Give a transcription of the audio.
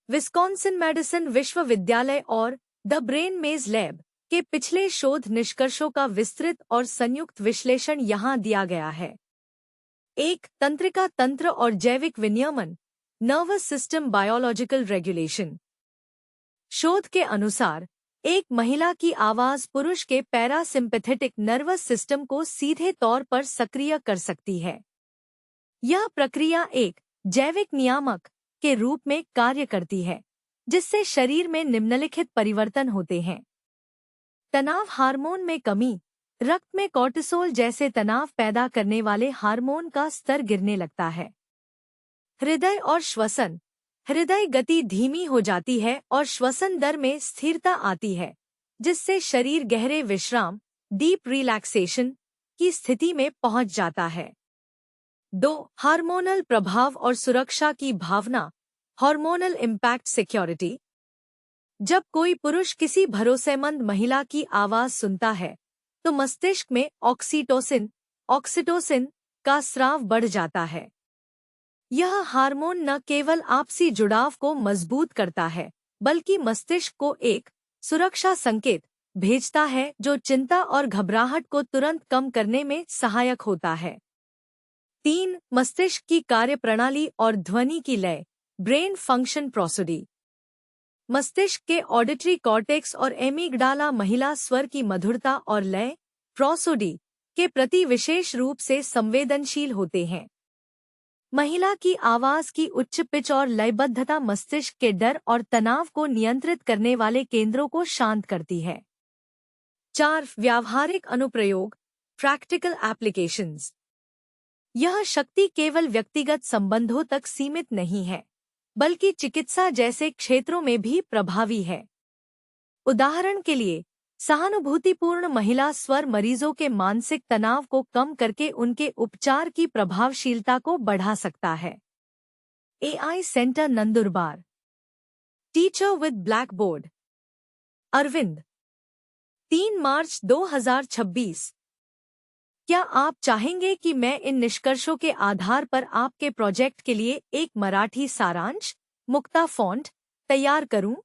Wisconsin medicine विश्वविद्यालय और the brain मेज लैब के पिछले शोध निष्कर्षों का विस्तृत और संयुक्त विश्लेषण यहाँ दिया गया है। एक, तंत्रिका तंत्र और जैविक विनियमन, नर्वस सिस्टम बायोलॉजिकल रेगुलेशन। शोध के अनुसार एक महिला की आवाज पुरुष के पैरासिम्पैथेटिक नर्वस सिस्टम को सीधे तौर पर सक्रिय कर सकती है। यह प्रक्रिया एक जैविक नियामक के रूप में कार्य करती है, जिससे शरीर में निम्नलिखित परिवर्तन होते हैं। तनाव हार्मोन में कमी, रक्त में कॉर्टिसोल जैसे तनाव पैदा करने वाले हार्मोन का स्तर गिरने लगता है। हृदय और श्वसन, हृदय गति धीमी हो जाती है और श्वसन दर में स्थिरता आती है, जिससे शरीर गहरे विश्राम डीप रिलैक्सेशन की स्थिति में पहुंच जाता है। 2. हार्मोनल प्रभाव और सुरक्षा की भावना, हार्मोनल इम्पैक्ट सिक्योरिटी। जब कोई पुरुष किसी भरोसेमंद महिला की आवाज सुनता है तो मस्तिष्क में ऑक्सीटोसिन का स्राव बढ़ जाता है। यह हार्मोन न केवल आपसी जुड़ाव को मजबूत करता है, बल्कि मस्तिष्क को एक सुरक्षा संकेत भेजता है जो चिंता और घबराहट को तुरंत कम करने में सहायक होता है। 3. मस्तिष्क की कार्यप्रणाली और ध्वनि की लय, ब्रेन फंक्शन प्रोसोडी। मस्तिष्क के ऑडिटरी कॉर्टेक्स और एमिगडाला महिला स्वर की मधुरता और लय प्रोसोडी के प्रति विशेष रूप से संवेदनशील होते हैं। महिला की आवाज की उच्च पिच और लयबद्धता मस्तिष्क के डर और तनाव को नियंत्रित करने वाले केंद्रों को शांत करती है। 4. व्यावहारिक अनुप्रयोग, प्रैक्टिकल एप्लीकेशंस। यह शक्ति केवल व्यक्तिगत संबंधों तक सीमित नहीं है, बल्कि चिकित्सा जैसे क्षेत्रों में भी प्रभावी है। उदाहरण के लिए, सहानुभूतिपूर्ण महिला स्वर मरीजों के मानसिक तनाव को कम करके उनके उपचार की प्रभावशीलता को बढ़ा सकता है। AI centre Nandurbar. Teacher with black board. Arvind. 3 March 2026। क्या आप चाहेंगे कि मैं इन निष्कर्षों के आधार पर आपके प्रोजेक्ट के लिए एक मराठी सारांश मुक्ता फॉन्ट तैयार करूं?